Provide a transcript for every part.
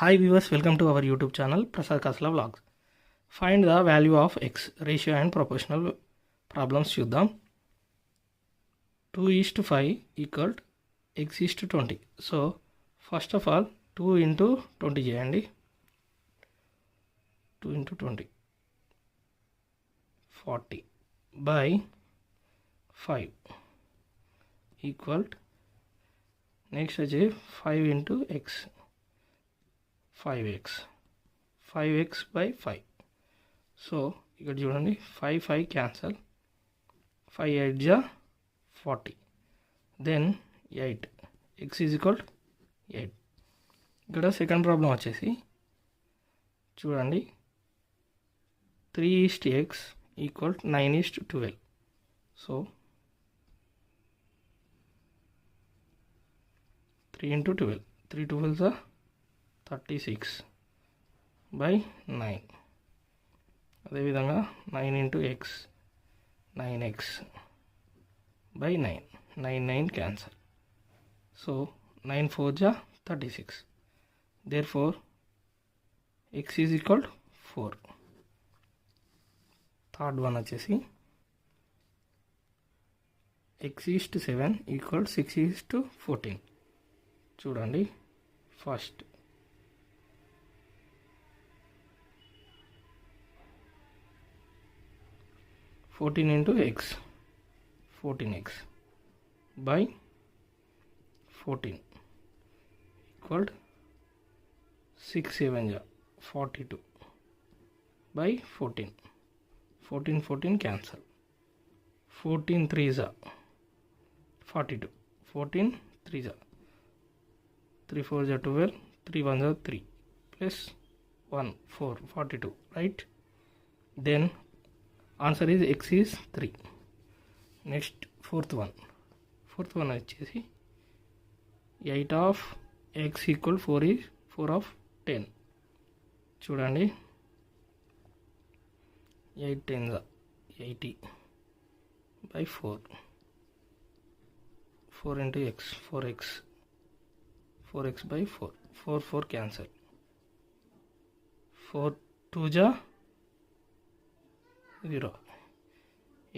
Hi viewers, welcome to our YouTube channel Prasad Kasla Vlogs. Find the value of x, ratio and proportional problems చూద్దాం. 2:5 equal x is to 20. So first of all 2 into 20 చేయండి. 2 into 20 40 by 5 equal next వచ్చి 5 into x 5x by 5. So ఇక్కడ చూడండి 5 cancel 5 8 జా 40 then 8 x is equal 8. ఇక్కడ second problem వచ్చేసి చూడండి 3:x equal 9:12. So 3 into 12 3 12s are 36 by 9. అదేవిధంగా 9 into x 9x by 9 cancel. So 9 4 జా 36. therefore x is equal 4. Third one వచ్చేసి x is to 7 equal 6 is to 14. చూడండి first 14 into x 14x by 14 equal 6 7 ja 42 by 14 14 cancel 14 3s are 42 14 3s are 3 4s are 12 3 1s are 3 plus 1 4 42, right? Then answer is x is 3. next fourth one వచ్చేసి 8 of x equal 4 is 4 of 10. చూడండి 8 10s 80 by 4 4 into x 4x by 4 cancel 4 2 ja 0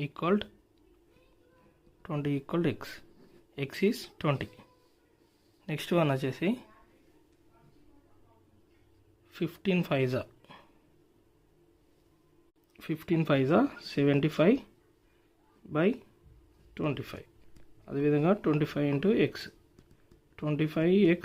equal 20 equal x is 20. next one వచ్చేసి 15 5s 75 by 25. అదేవిధంగా 25 into x 25x